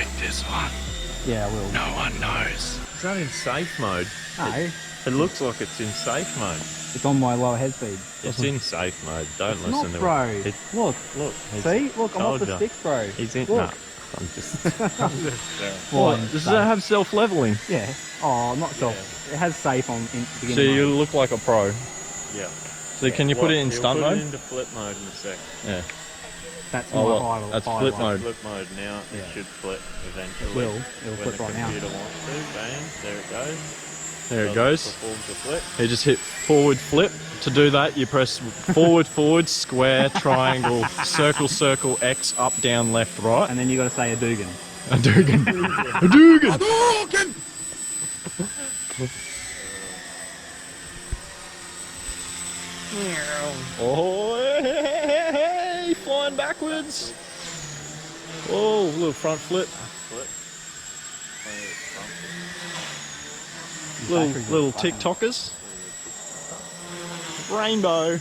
take this one. Yeah, I will. No one knows. It's not in safe mode. No, It looks like it's in safe mode. it's on my lower head speed. It's in safe mode. Don't It's listen not, to bro. it. Look. He's See? Look, I'm off the told ya. sticks, bro. He's in. Look. Nah, I'm just. Well, Does it have self-leveling? Yeah. Oh, not self. It has safe on in beginning So you mode. look like a pro. Yeah. So can you put it in He'll stunt put mode? it into flip mode in a sec. Yeah. That's Oh, my what? high That's high flip one. mode. Flip mode now. Yeah. It should flip eventually. It will. It'll when flip the right now. computer wants to. Bang. There it goes. There it Does goes. Performs a flip. You just hit forward flip. To do that, you press forward, forward, square, triangle, circle, circle, X, up, down, left, right. And then you got to say a Dugan. A Dugan. A Dugan. Oh, hey, flying backwards. Oh, little front flip. Flip. Little TikTokers. Rainbow.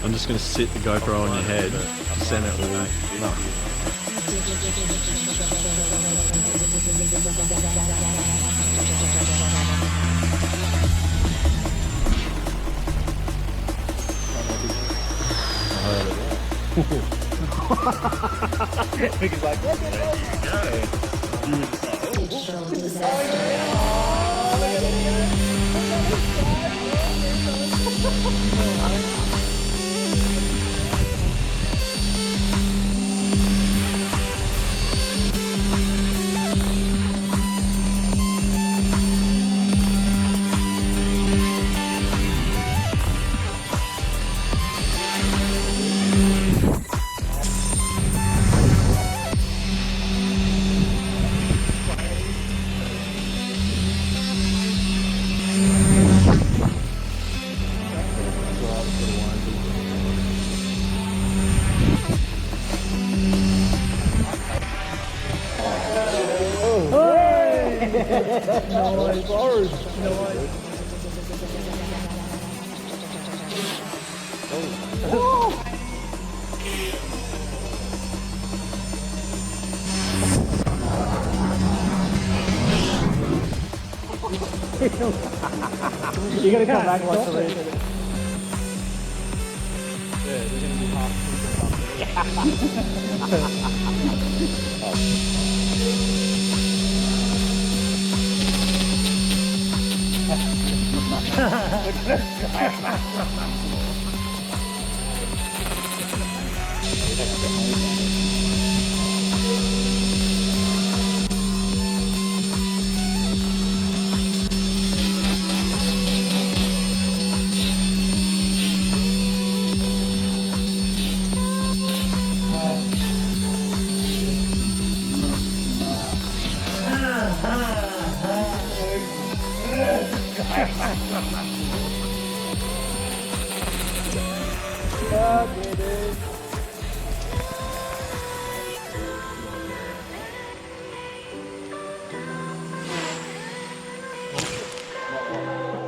I'm just going to sit the GoPro on your head. Send it all. No. Because like, you gotta come back once a week.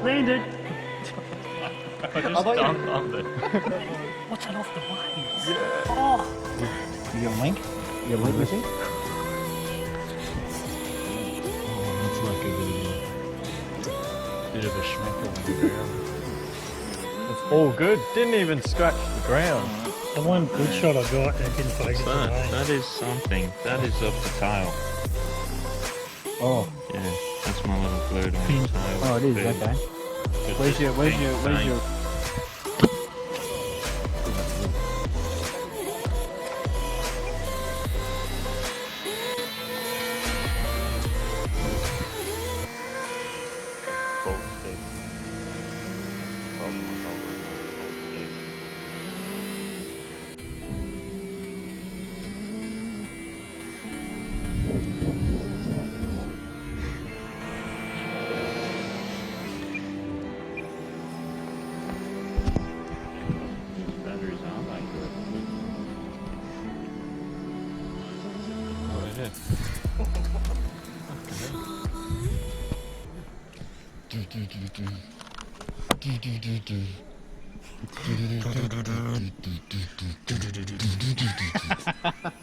Landed. I just dunked on it. What's that off the waves? Yeah. Oh. You got a link? You got a link missing? It's like a bit of a schmeckle on the ground. It's all good. Didn't even scratch the ground. The one good shot I got that didn't focus away. That is something. That is up the tail. Oh. Yeah, that's my little bird on the tail. Oh, it is. Bird. Okay. Where's your?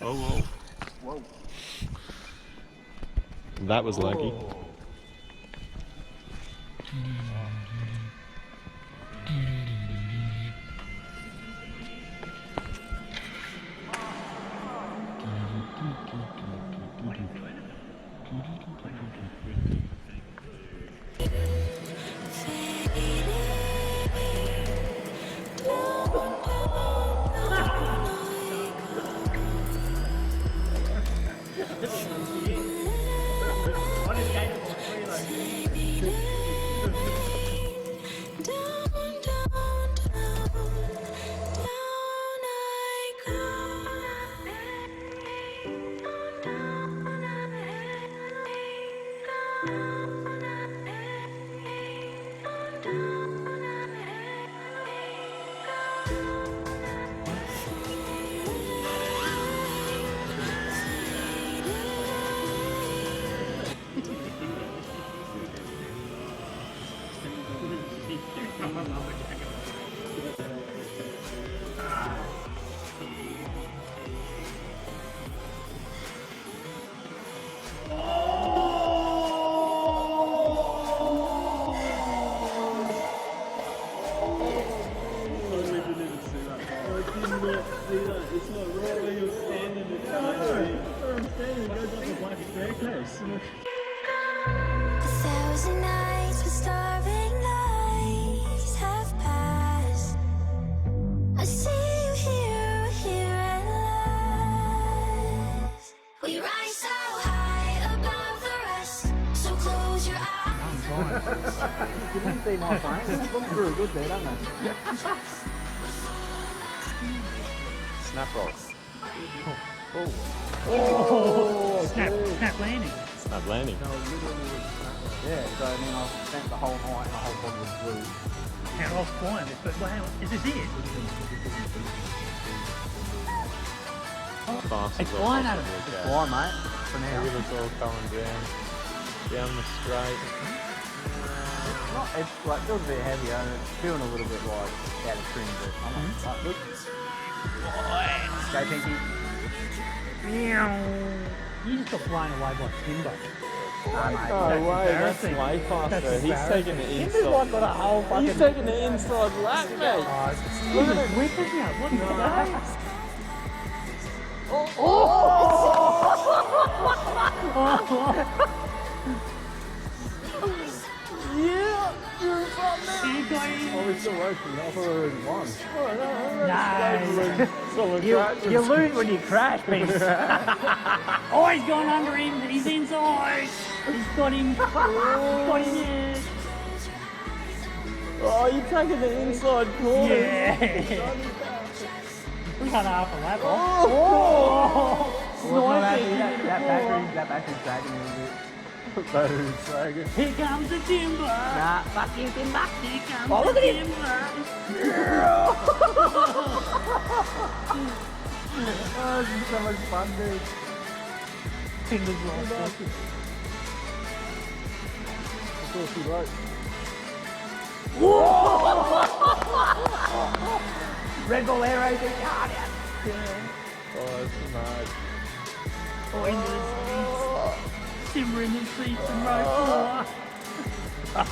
Oh, whoa. That was laggy. You didn't see my phone? It looks very good there, doesn't it? Snap roll. Snap landing. Snap landing. Yeah, so I mean, I spent the whole night and the whole body was blue. And I was flying this, but wow, is this it? Fast It's as well fine, Adam. possible, It's okay. fine, mate, for now. Look at it's all coming down the straight. It's like, feels a bit heavier and it's feeling a little bit like out of trim, but I'm like, look. Go, Pinky. You just got blown away by timber. Nah, mate. No way, that's embarrassing. way faster. That's He's taking the Timber's inside. like got a whole fucking... He's taking the inside lap, mate. Look at it whipping out. What is that? Yeah! You're from You got it. Oh, we're still racing. I thought we already won. No. You lose when you crash, beast. Oh, he's gone under him. He's inside. He's got him. He's got him there. Oh, you're taking the inside corner. Yeah. We had half a lap off. Well, that battery's dragging a little bit. Battery's dragging. Here comes the timber. Nah, fuck you, timber. Here comes Oh, look the at him. timber. Oh, this is so much fun, dude. Timber's lost. Of course he wrote. Red Bull Air Racing, hard out. Oh, that's mad. Oh, into the seats. Timber in the seats and row 4.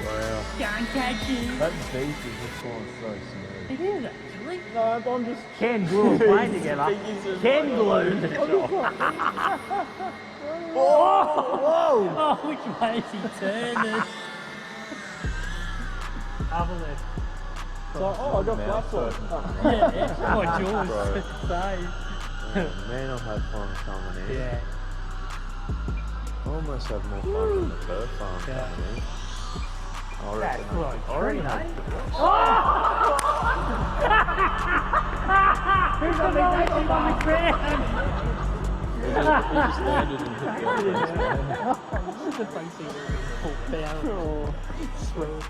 Wow. Can't catch him. That beast is just going so smooth. It is actually. No, I'm just... Ken glue a plane together. Ken glued it. Whoa! Oh, which way is he turning? Other left. Oh, I got flaps on. Yeah, oh, Jules. Save. Man, I've had fun coming in. Yeah. I almost have more fun than the turf farm Yeah. coming in. I That's reckon like I reckon green, I- eh? Who's on the ground? He just landed and hit the other The front seat pulled down. Oh, sweet.